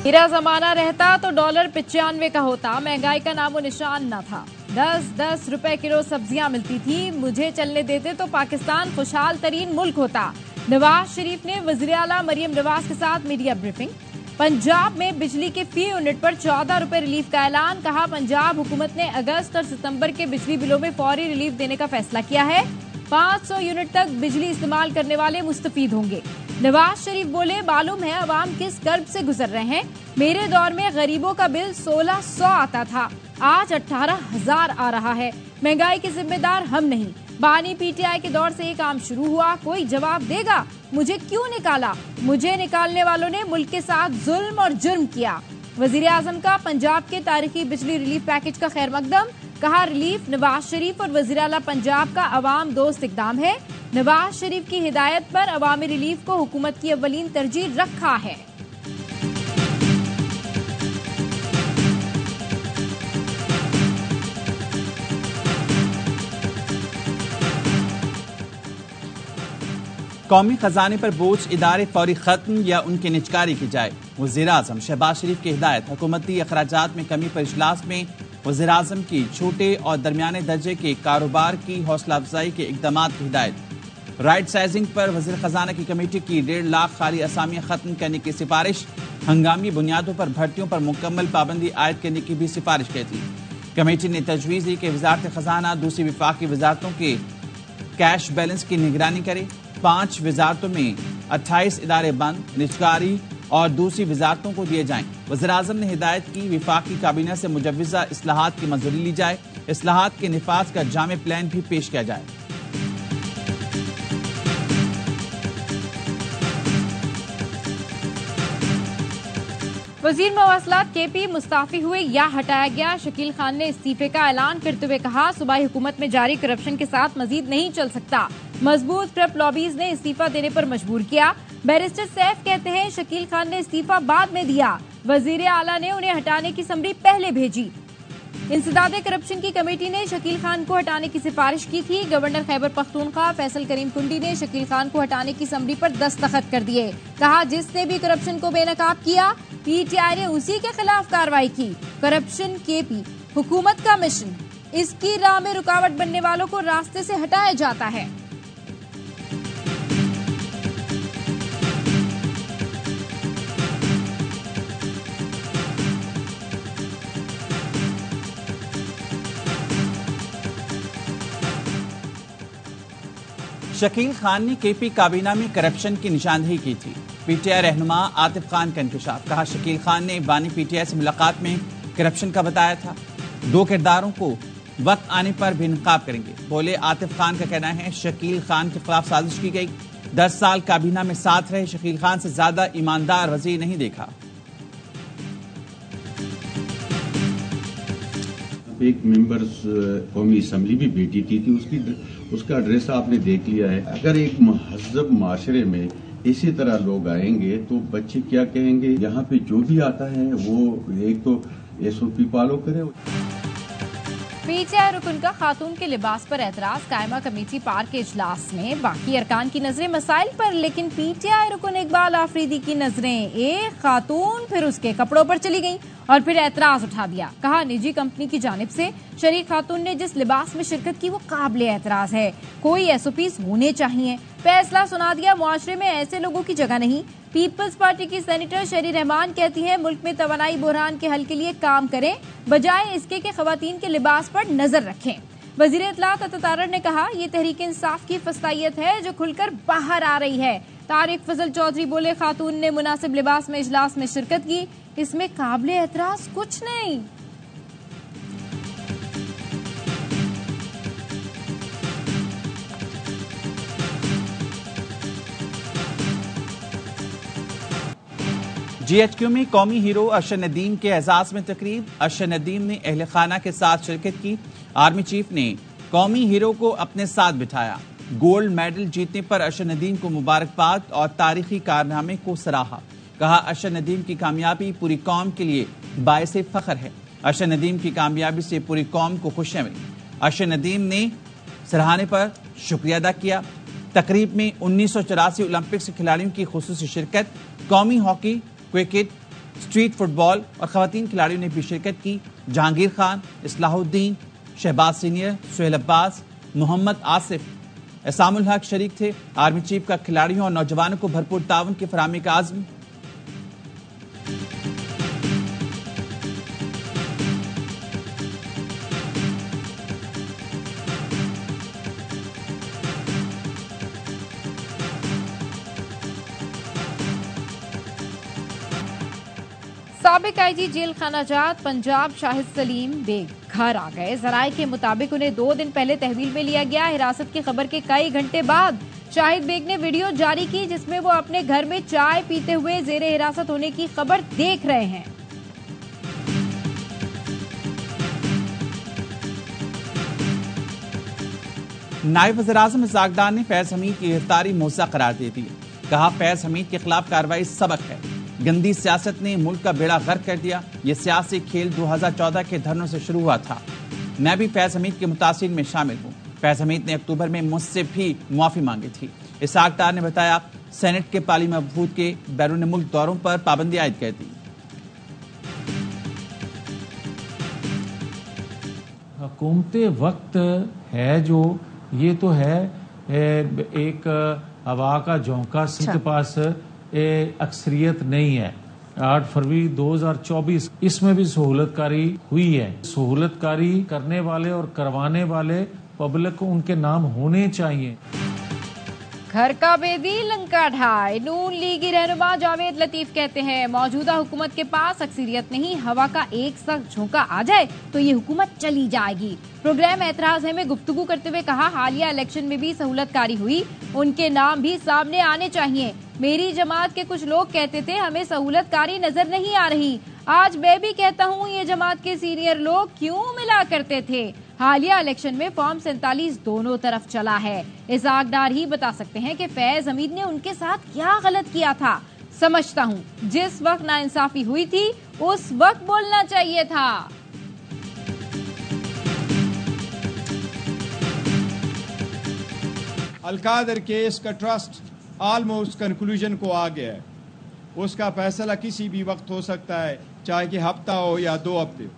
हीरा जमाना रहता तो डॉलर 95 का होता, महंगाई का नामो निशान न था। 10-10 रुपए किलो सब्जियां मिलती थी, मुझे चलने देते तो पाकिस्तान खुशहाल तरीन मुल्क होता। नवाज शरीफ ने वज़ीर आला मरियम नवाज के साथ मीडिया ब्रीफिंग। पंजाब में बिजली के फी यूनिट पर 14 रुपए रिलीफ का ऐलान। कहा, पंजाब हुकूमत ने अगस्त और सितंबर के बिजली बिलों में फौरी रिलीफ देने का फैसला किया है। 500 यूनिट तक बिजली इस्तेमाल करने वाले मुस्तफीद होंगे। नवाज शरीफ बोले, मालूम है अवाम किस कर्ब से गुजर रहे हैं। मेरे दौर में गरीबों का बिल 1600 आता था, आज 18,000 आ रहा है। महंगाई के जिम्मेदार हम नहीं। बानी पीटीआई के दौर से ये काम शुरू हुआ, कोई जवाब देगा? मुझे क्यों निकाला? मुझे निकालने वालों ने मुल्क के साथ जुल्म और जुर्म किया। वजीर आजम का पंजाब के तारीखी बिजली रिलीफ पैकेज का खैर मकदम। कहा, रिलीफ नवाज शरीफ और वजीर आला पंजाब का अवाम दोस्त इकदाम है। नवाज शरीफ की हिदायत पर अवामी रिलीफ को हुकूमत की अव्वलीन तरजीह रखा है। कौमी खजाने पर बोझ इदारे फौरी खत्म या उनकी निजकारी की जाए। वज़ीर आज़म शहबाज शरीफ की हिदायत। हुकूमती अखराजात में कमी पर इजलास में वज़ीर आज़म की छोटे और दरमियाने दर्जे के कारोबार की हौसला अफजाई के इकदाम की हिदायत। राइट साइजिंग पर वज़ीर खजाना की कमेटी की 1.5 लाख खाली असामियां खत्म करने की सिफारिश। हंगामी बुनियादों पर भर्तियों पर मुकम्मल पाबंदी आयद करने की भी सिफारिश की थी। कमेटी ने तजवीज़ दी कि वज़ारत खजाना दूसरी विफाकी वज़ारतों के कैश बैलेंस की निगरानी करे। 5 वजारतों में 28 इदारे बंद, निजकारी और दूसरी वजारतों को दिए जाएं। वज़ीर आज़म ने हिदायत की, विफाकी काबीना से मुजव्वज़ा इस्लाहात की मंजूरी ली जाए। इस्लाहात के निफाज का जामे प्लान भी पेश किया जाए। वजीर मवासलात केपी मुस्ताफी हुए या हटाया गया। शकील खान ने इस्तीफे का ऐलान करते हुए कहा, सूबाई हुकूमत में जारी करप्शन के साथ मजीद नहीं चल सकता। मजबूत करप्ट लॉबीज ने इस्तीफा देने पर मजबूर किया। बैरिस्टर सैफ कहते हैं, शकील खान ने इस्तीफा बाद में दिया, वजीर आला ने उन्हें हटाने की समरी पहले भेजी। इंसदादे करप्शन की कमेटी ने शकील खान को हटाने की सिफारिश की थी। गवर्नर खैबर पख्तूनख्वा फैसल करीम कुंडी ने शकील खान को हटाने की समरी पर दस्तखत कर दिए। कहा, जिसने भी करप्शन को बेनकाब किया, पीटीआई ने उसी के खिलाफ कार्रवाई की। करप्शन केपी हुकूमत का मिशन, इसकी राह में रुकावट बनने वालों को रास्ते से हटाया जाता है। शकील खान ने केपी काबीना में करप्शन की निशानदेही की थी। पीटीआई रहनुमा आतिफ खान का इंकशाफ। कहा, शकील खान ने बानी पीटीआई से मुलाकात में करप्शन का बताया था। 2 किरदारों को वक्त आने पर भी नकाब करेंगे। बोले, आतिफ खान का कहना है शकील खान के खिलाफ साजिश की गई। 10 साल काबीना में साथ रहे, शकील खान से ज्यादा ईमानदार वजीर नहीं देखा। एक मेंबर्स कौमी असम्बली भी भेजी थी, उसका एड्रेस आपने देख लिया है। अगर एक महज़ब माशरे में इसी तरह लोग आएंगे तो बच्चे क्या कहेंगे? यहाँ पे जो भी आता है वो एक तो SOP फॉलो करे। पीटीआई रुकन का खातून के लिबास पर एतराज। कायमा कमेटी पार के इजलास में बाकी अरकान की नजरें मसाइल पर, लेकिन पीटीआई रुकन इकबाल आफरीदी की नजरें एक खातून फिर उसके कपड़ों पर चली गईं और फिर एतराज उठा दिया। कहा, निजी कंपनी की जानिब से शरीक खातून ने जिस लिबास में शिरकत की वो काबिल एतराज है। कोई SOPs होने चाहिए। फैसला सुना दिया, मुआशरे में ऐसे लोगों की जगह नहीं। पीपल्स पार्टी की सेनेटर शरी रहमान कहती हैं, मुल्क में तवानाई बहरान के हल के लिए काम करें, बजाय इसके कि खवातीन के लिबास पर नजर रखें। वजीर इत्तलात अतातारर ने कहा, ये तहरीक इंसाफ की फस्तायत है जो खुलकर बाहर आ रही है। तारिक फजल चौधरी बोले, खातून ने मुनासिब लिबास में इजलास में शिरकत की, इसमें काबिल एतराज कुछ नहीं। GHQ में कौमी हीरो अरशद नदीम के एजाज में तकरीब। अरशद नदीम ने अहले खाना के साथ शिरकत की। आर्मी चीफ ने कौमी हीरो को अपने साथ बिठाया। गोल्ड मेडल जीतने पर अरशद नदीम को मुबारकबाद और तारीखी कारनामे को सराहा। कहा, अरशद नदीम की कामयाबी पूरी कौम के लिए बायसे फख्र है। अरशद नदीम की कामयाबी से पूरी कौम को खुशियां मिली। अरशद नदीम ने सराहने पर शुक्रिया अदा किया। तकरीब में 1984 ओलंपिक्स खिलाड़ियों की खुसूसी शिरकत। कौमी हॉकी, क्रिकेट, स्ट्रीट फुटबॉल और खवातीन खिलाड़ियों ने भी शिरकत की। जहांगीर खान, इस्लाहुद्दीन, शहबाज सीनियर, सुहेल अब्बास, मोहम्मद आसिफ, एसामुल हक शरीक थे। आर्मी चीफ का खिलाड़ियों और नौजवानों को भरपूर ताउन की फराहमी का आज़म। साबिक आईजी जेल खानाजात पंजाब शाहिद सलीम बेग घर आ गए। जराये के मुताबिक उन्हें 2 दिन पहले तहवील में लिया गया। हिरासत की खबर के कई घंटे बाद शाहिद बेग ने वीडियो जारी की जिसमें वो अपने घर में चाय पीते हुए जेरे हिरासत होने की खबर देख रहे हैं। नायब वज़ीर-ए-आज़म इसहाक डार ने फैज हमीद की गिरफ्तारी मौज़ा करार दे दी। कहा, फैज हमीद के खिलाफ कार्रवाई सबक है। गंदी सियासत ने मुल्क का बेड़ा गर्क कर दिया। ये सियासी खेल 2014 के धरनों से शुरू हुआ था। मैं भी फैज हमीद के मुतासिर में शामिल हूँ। फैज हमीद ने अक्टूबर में मुझसे भी मुआफ़ी मांगी थी। इसहाक डार ने बताया, सेनेट के पार्लियामेंट मबूद के बैरून मुल्क दौरों पर पाबंदी आयद कर दी। हुकूमत वक्त है जो ये तो है एक हवा का झोंका, सिंध के पास अक्सरियत नहीं है। 8 फरवरी 2024 इसमें भी सहूलतकारी हुई है। सहूलतकारी करने वाले और करवाने वाले पब्लिक को उनके नाम होने चाहिए। घर का बेदी लंका ढाई। नून लीगी रहनुमा जावेद लतीफ कहते हैं, मौजूदा हुकूमत के पास अक्सरियत नहीं, हवा का एक सख्त झोंका आ जाए तो ये हुकूमत चली जाएगी। प्रोग्राम एतराज है में गुफ्तगू करते हुए कहा, हालिया इलेक्शन में भी सहूलतकारी हुई, उनके नाम भी सामने आने चाहिए। मेरी जमात के कुछ लोग कहते थे हमें सहूलतकारी नजर नहीं आ रही। आज मैं भी कहता हूँ ये जमात के सीनियर लोग क्यों मिला करते थे। हालिया इलेक्शन में फॉर्म 47 दोनों तरफ चला है। इसहाक डार ही बता सकते हैं कि फैज हमीद ने उनके साथ क्या गलत किया था। समझता हूँ जिस वक्त नाइंसाफी हुई थी उस वक्त बोलना चाहिए था। अलकादर केस का ट्रस्ट ऑलमोस्ट कंक्लूजन को आ गया है। उसका फैसला किसी भी वक्त हो सकता है, चाहे कि हफ्ता हो या 2 हफ्ते।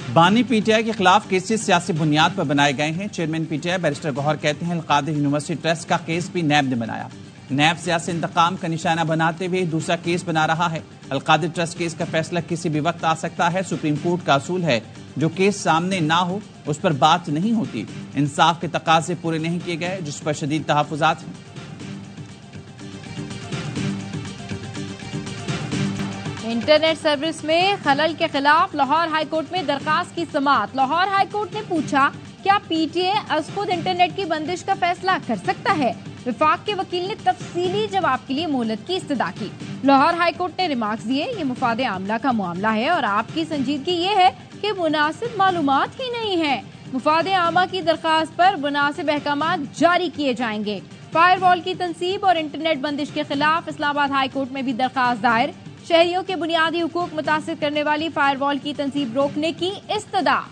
बानी पीटीआई के खिलाफ केसेस सियासी बुनियाद पर बनाए गए हैं। चेयरमैन पीटीआई बैरिस्टर गौहर कहते हैं, अलकादर यूनिवर्सिटी ट्रस्ट का केस भी नैब ने बनाया। नैब सियासी इंतकाम का निशाना बनाते हुए दूसरा केस बना रहा है। अलकादर ट्रस्ट केस का फैसला किसी भी वक्त आ सकता है। सुप्रीम कोर्ट का असूल है, जो केस सामने ना हो उस पर बात नहीं होती। इंसाफ के तकाजे पूरे नहीं किए गए, जिस पर शदीद तहफ़्फ़ुज़ात हैं। इंटरनेट सर्विस में खलल के खिलाफ लाहौर हाईकोर्ट में दरखास्त की समाअत। लाहौर हाईकोर्ट ने पूछा, क्या पीटीए अज़ खुद इंटरनेट की बंदिश का फैसला कर सकता है। विफाक के वकील ने तफसीली जवाब के लिए मोहलत की इस्तदा की। लाहौर हाईकोर्ट ने रिमार्क्स दिए, ये मुफादे आमला का मामला है और आपकी संजीदगी ये है कि मुनासिब मालूमात ही नहीं है। मुफादे आमा की दरखास्त पर मुनासिब अहकामात जारी किए जाएंगे। फायरवॉल की तनसीब और इंटरनेट बंदिश के खिलाफ इस्लामाबाद हाईकोर्ट में भी दरखास्त दायर। शहरियों के बुनियादी हुकूक मुतासिर करने वाली फायरवॉल की तनसीब रोकने की इस्तदा।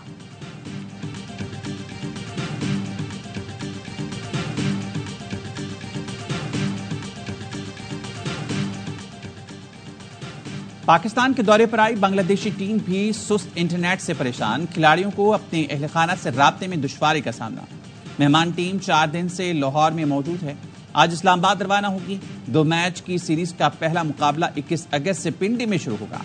पाकिस्तान के दौरे पर आई बांग्लादेशी टीम भी सुस्त इंटरनेट से परेशान। खिलाड़ियों को अपने अहल खाना से राब्ते में दुश्वारी का सामना। मेहमान टीम 4 दिन से लाहौर में मौजूद है। आज इस्लामाबाद रवाना होगी। 2 मैच की सीरीज का पहला मुकाबला 21 अगस्त से पिंडी में शुरू होगा।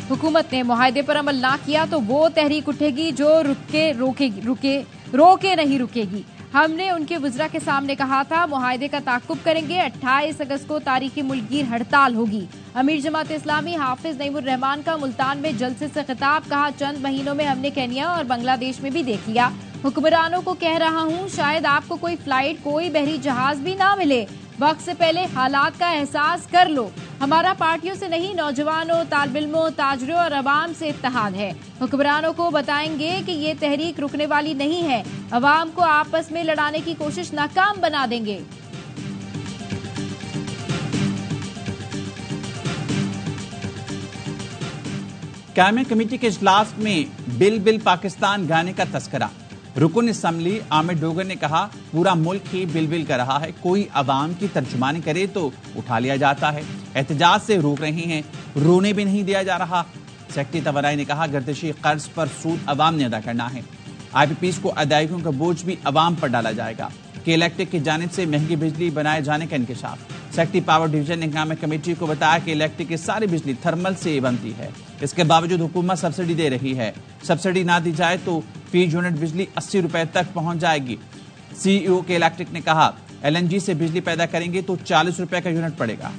हुकूमत ने मुआहदे पर अमल ना किया तो वो तहरीक उठेगी जो रोके नहीं रुकेगी। हमने उनके वज़रा के सामने कहा था, मुआहदे का ताक़ुब करेंगे। 28 अगस्त को तारीखी मुल्कगीर हड़ताल होगी। अमीर जमात इस्लामी हाफिज नईमुर रहमान का मुल्तान में जलसे से खिताब। कहा, चंद महीनों में हमने केन्या और बांग्लादेश में भी देख लिया। हुक्मरानों को कह रहा हूँ, शायद आपको कोई फ्लाइट, कोई बहरी जहाज भी ना मिले। वक्त से पहले हालात का एहसास कर लो। हमारा पार्टियों से नहीं, नौजवानों, तालिब-इल्मों, ताजरों और अवाम से इत्तेहाद है। हुक्मरानों को बताएंगे कि ये तहरीक रुकने वाली नहीं है। अवाम को आपस में लड़ाने की कोशिश नाकाम बना देंगे। कैबिनेट कमेटी के इजलास में बिल पाकिस्तान गाने का तस्करा। रुकन असम्बली आमिर डोगर ने कहा, पूरा मुल्क ही बिल कर रहा है, कोई अवाम की तर्जुमानी करे तो उठा लिया जाता है। एहतजाज से रोक रहे हैं, रोने भी नहीं दिया जा रहा। सेक्रेटरी तवानाई ने कहा, गर्दिशी कर्ज पर सूद अवाम ने अदा करना है। IPPs को अदायगियों का बोझ भी अवाम पर डाला जाएगा। के इलेक्ट्रिक की जानिब से महंगी बिजली बनाए जाने का इंकशाफ। सेक्रेटरी पावर डिवीजन ने इंतजामी कमेटी को बताया कि इलेक्ट्रिक की सारी बिजली थर्मल से बनती है। इसके बावजूद हुकूमत सब्सिडी दे रही है। सब्सिडी ना दी जाए तो फी यूनिट बिजली 80 रुपए तक पहुंच जाएगी। CEO के इलेक्ट्रिक ने कहा, LNG से बिजली पैदा करेंगे तो 40 रुपए का यूनिट पड़ेगा।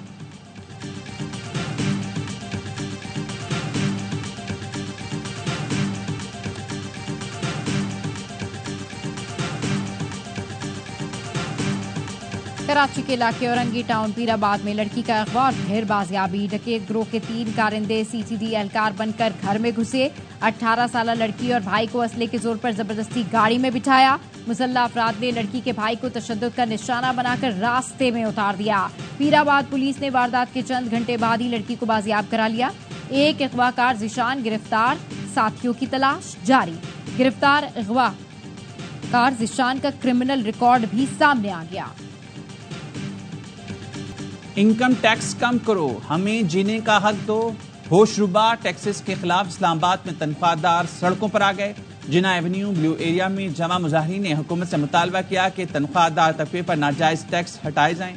कराची के इलाके औरंगी टाउन पीराबाद में लड़की का अगवा और ढेर बाजियाबी। डकैत गिरोह के 3 कारिंदे CCD एहलकार बनकर घर में घुसे। 18 साल लड़की और भाई को असले के जोर पर जबरदस्ती गाड़ी में बिठाया। मुसल्ला अफराद ने लड़की के भाई को तशद्दुद का निशाना बनाकर रास्ते में उतार दिया। पीराबाद पुलिस ने वारदात के चंद घंटे बाद ही लड़की को बाजियाब करा लिया। एक अगवाकार जिशान गिरफ्तार, साथियों की तलाश जारी। गिरफ्तार अगवाकार जिशान का क्रिमिनल रिकॉर्ड भी सामने आ गया। इनकम टैक्स कम करो, हमें जीने का हक दो। होशरुबा टैक्सेस के खिलाफ इस्लामाबाद में तनख्वाहदार सड़कों पर आ गए। जिना एवेन्यू ब्लू एरिया में जमा मुजाहिरीन ने हुकूमत से मुतालबा किया कि तनख्वाहदार तबके पर नाजायज टैक्स हटाए जाएं।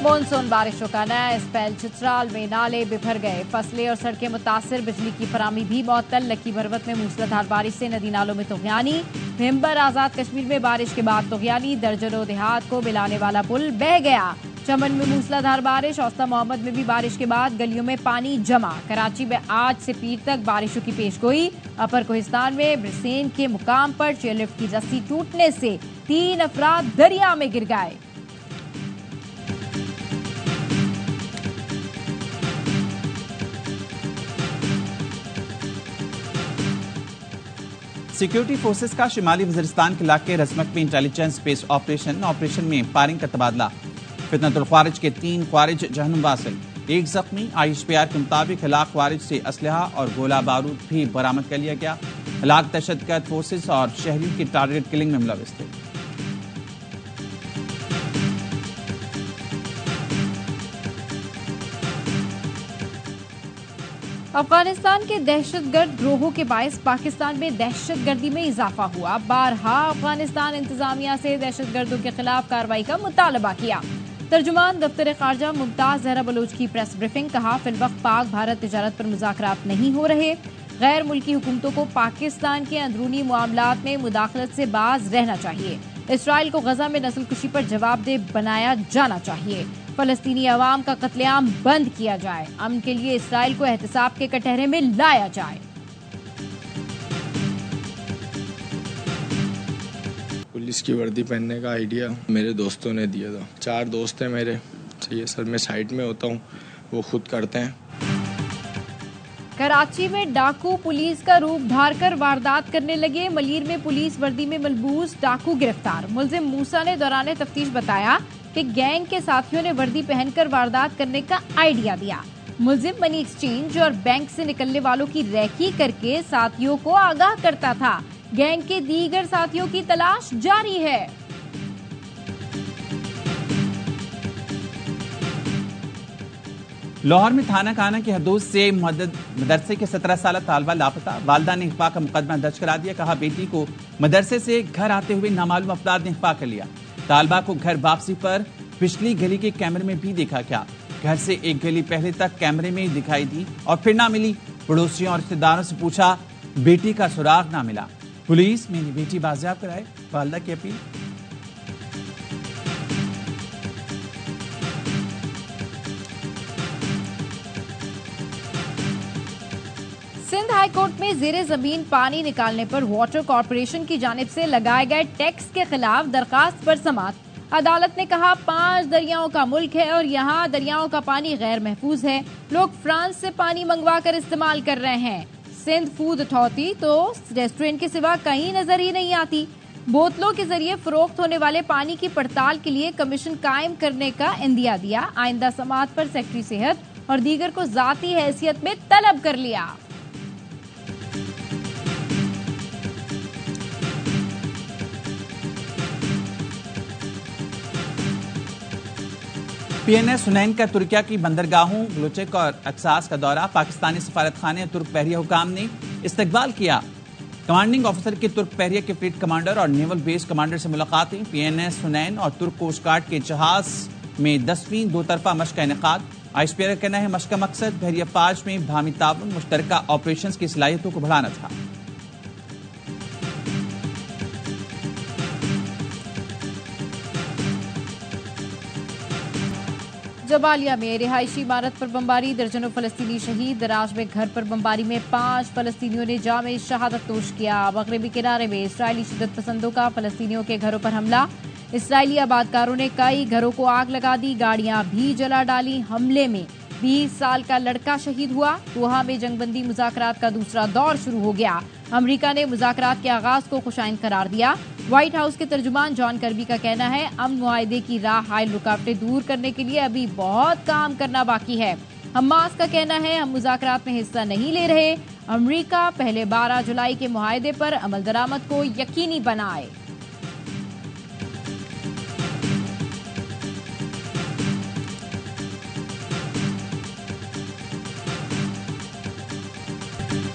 मानसून बारिशों का नया स्पेल। चित्राल में नाले बिफर गए, फसलें और सड़कें मुतासिर। बिजली की फरामी भी मअतल। लकी भरवत में मूसलाधार बारिश से नदी नालों में तुगयानी। भिम्बर आजाद कश्मीर में बारिश के बाद तुगयानी। दर्जनों देहात को मिलाने वाला पुल बह गया। चमन में मूसलाधार बारिश। औस्ता मोहम्मद में भी बारिश के बाद गलियों में पानी जमा। कराची में आज से पीर तक बारिशों की पेशगोई। अपर कोहिस्तान में ब्रिसेन के मुकाम पर चेयरलिफ्ट की रस्सी टूटने से 3 अफराद दरिया में गिर गए। सिक्योरिटी फोर्सेस का शिमाली वजीरिस्तान के इलाके रजमक में इंटेलिजेंस बेस्ड ऑपरेशन में फायरिंग का तबादला। फितनतुल ख्वारिज के 3 ख्वारिज जहन्नुम वासिल, 1 जख्मी। ISPR के मुताबिक हलाक ख्वारिज से असलहा और गोला बारूद भी बरामद कर लिया गया। हलाक दहशतगर्द फोर्सेस और शहरियों की टारगेट किलिंग में मुलविस थे। अफगानिस्तान के दहशतगर्द गिरोहों के बायस पाकिस्तान में दहशतगर्दी में इजाफा हुआ। बारहा अफगानिस्तान इंतजामिया से दहशतगर्दों के खिलाफ कार्रवाई का मुतालबा किया। तर्जुमान दफ्तर खारजा मुमताज जहरा बलोच की प्रेस ब्रीफिंग। कहा, फिलवक्त पाक भारत तिजारत पर मुज़ाकरात नहीं हो रहे। गैर मुल्की हुकूमतों को पाकिस्तान के अंदरूनी मामलात में मुदाखलत से बाज रहना चाहिए। इसराइल को गजा में नस्लकुशी पर जवाबदेह बनाया जाना चाहिए। फलस्तीनी अवाम का कत्लेआम बंद किया जाए। अमन के लिए इसराइल को एहतसाब के कटहरे में लाया जाए। पुलिस की वर्दी पहनने का आइडिया मेरे दोस्तों ने दिया था। 4 दोस्त हैं मेरे। ये सर मैं साइड में होता हूँ, वो खुद करते हैं। कराची में डाकू पुलिस का रूप धारकर वारदात करने लगे। मलीर में पुलिस वर्दी में मलबूस डाकू गिरफ्तार। मुलजिम मूसा ने दौरान तफ्तीश बताया कि गैंग के साथियों ने वर्दी पहनकर वारदात करने का आइडिया दिया। मुलजिम मनी एक्सचेंज और बैंक से निकलने वालों की रैकी करके साथियों को आगाह करता था। गैंग के दीगर साथियों की तलाश जारी है। लाहौर में थाना काना की हदूद से मदरसे के 17 साल तालबा लापता। वालदा ने अगवा का मुकदमा दर्ज करा दिया। कहा, बेटी को मदरसे से घर आते हुए नामालूम अफराद ने अगवा कर लिया। तालबा को घर वापसी पर पिछली गली के कैमरे में भी देखा गया। घर से एक गली पहले तक कैमरे में दिखाई दी और फिर ना मिली। पड़ोसियों और रिश्तेदारों से पूछा, बेटी का सुराग ना मिला। पुलिस मेरी बेटी बाजियाब कराए, वालदा की अपील। सिंध हाई कोर्ट में जेरे जमीन पानी निकालने पर वाटर कॉर्पोरेशन की जानिब से लगाए गए टैक्स के खिलाफ दरखास्त पर समाअत। अदालत ने कहा, 5 दरियाओं का मुल्क है और यहाँ दरियाओं का पानी गैर महफूज है। लोग फ्रांस से पानी मंगवा कर इस्तेमाल कर रहे हैं। सिंध फूड अथॉरिटी तो रेस्टोरेंट के सिवा कहीं नजर ही नहीं आती। बोतलों के जरिए फरोख्त होने वाले पानी की पड़ताल के लिए कमीशन कायम करने का इंदिया दिया। आइंदा समाअत पर सेक्रेटरी सेहत और दीगर को जाती हैसियत में तलब कर लिया। PNS हुनैन का तुर्किया की बंदरगाहों ग्लुचेक और अक्सास का दौरा। पाकिस्तानी सफारत खाने तुर्क बहरिया हुकाम ने इस्तकबाल किया। कमांडिंग ऑफिसर के तुर्क बहरिया के फ्लीट कमांडर और नेवल बेस कमांडर से मुलाकातें। PNS हुनैन और तुर्क कोस्ट गार्ड के जहाज में 10वीं दो तरफा मश्क का इनेकाद। आईएसपीआर का कहना है मश्क का मकसद बहरिया फाज में बाहमी ताउन मुश्तरका ऑपरेशन की सलाहियतों को बढ़ाना था। जबालिया में रिहायशी इमारत पर बमबारी, दर्जनों फलस्तीनी शहीद। दराज में घर पर बमबारी में 5 फलस्तीनियों ने जामे शहादत नोश किया। मगरबी किनारे में इसराइली शिद्दत पसंदों का फलस्तीनियों के घरों पर हमला। इसराइली आबादकारों ने कई घरों को आग लगा दी, गाड़ियां भी जला डाली। हमले में 20 साल का लड़का शहीद हुआ। दोहा में जंगबंदी मुज़ाकरात का दूसरा दौर शुरू हो गया। अमेरिका ने मुज़ाकरात के आगाज को खुशाइन करार दिया। व्हाइट हाउस के तर्जुमान जॉन कर्बी का कहना है अमन मुआहदे की राह हायल रुकावटें दूर करने के लिए अभी बहुत काम करना बाकी है। हमास का कहना है हम मुज़ाकरात में हिस्सा नहीं ले रहे। अमेरिका पहले 12 जुलाई के मुआहदे पर अमल दरामद को यकीनी बनाए।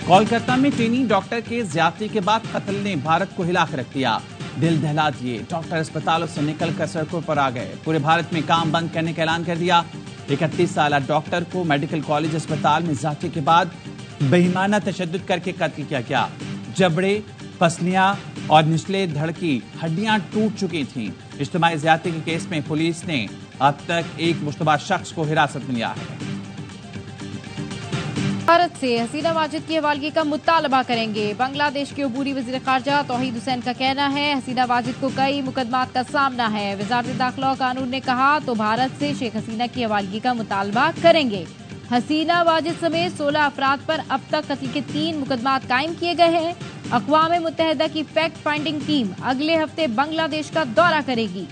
कोलकाता में ट्रेनी डॉक्टर के ज्यादती के बाद कत्ल ने भारत को हिला कर रख दिया। दिल दहला दिए। डॉक्टर अस्पतालों से निकलकर सड़कों पर आ गए। पूरे भारत में काम बंद करने का ऐलान कर दिया। 31 साल डॉक्टर को मेडिकल कॉलेज अस्पताल में ज्यादती के बाद बेईमाना तशद्दुद करके कत्ल किया गया। जबड़े, पसलियां और निचले धड़ की हड्डियां टूट चुकी थीं। इज्तिमाई ज्यादती के केस में पुलिस ने अब तक एक मुश्तबा शख्स को हिरासत में लिया है। भारत से हसीना वाजिद की हवालगी का मुतालबा करेंगे। बांग्लादेश के अबूरी वजीर खारजा तौहीद हुसैन का कहना है हसीना वाजिद को कई मुकदमात का सामना है। वजारत दाखिला और कानून ने कहा तो भारत से शेख हसीना की हवालगी का मुतालबा करेंगे। हसीना वाजिद समेत 16 अफराद पर अब तक कत्ल के 3 मुकदमात कायम किए गए हैं। अक़वाम मुत्तहिदा की फैक्ट फाइंडिंग टीम अगले हफ्ते बांग्लादेश का दौरा करेगी।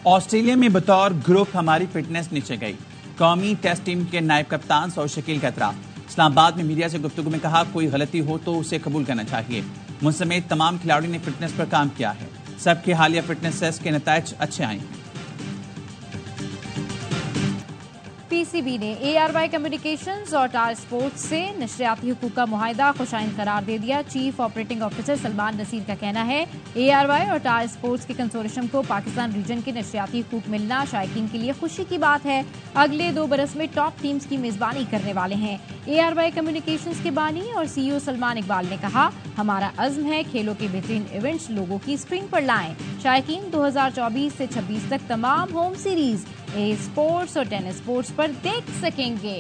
ऑस्ट्रेलिया में बतौर ग्रुप हमारी फिटनेस नीचे गई। कौमी टेस्ट टीम के नायब कप्तान सौद शकील का एतराफ। इस्लामाबाद में मीडिया से गुफ्तगू में कहा कोई गलती हो तो उसे कबूल करना चाहिए। मुझ समेत तमाम खिलाड़ियों ने फिटनेस पर काम किया है। सबके हालिया फिटनेस टेस्ट के नतीजे अच्छे आए हैं। पीसीबी ने ARY कम्युनिकेशंस और टार स्पोर्ट्स से नशरियाती हुकूक का मुआहदा खुशाइन करार दे दिया। Chief operating officer Salman Nasir का कहना है ARY और टार स्पोर्ट्स के कंसोर्शियम को पाकिस्तान रीजन के नशरियाती हुकूक मिलना शायकीन के लिए खुशी की बात है। अगले 2 बरस में टॉप टीम्स की मेजबानी करने वाले हैं। ARY कम्युनिकेशंस के बानी और CEO सलमान इकबाल ने कहा हमारा अज़्म है खेलों के बेहतरीन इवेंट्स लोगों की स्क्रीन पर लाएं। शायकीन 2024 से 26 तक तमाम होम सीरीज स्पोर्ट्स और टेनिस स्पोर्ट्स पर देख सकेंगे।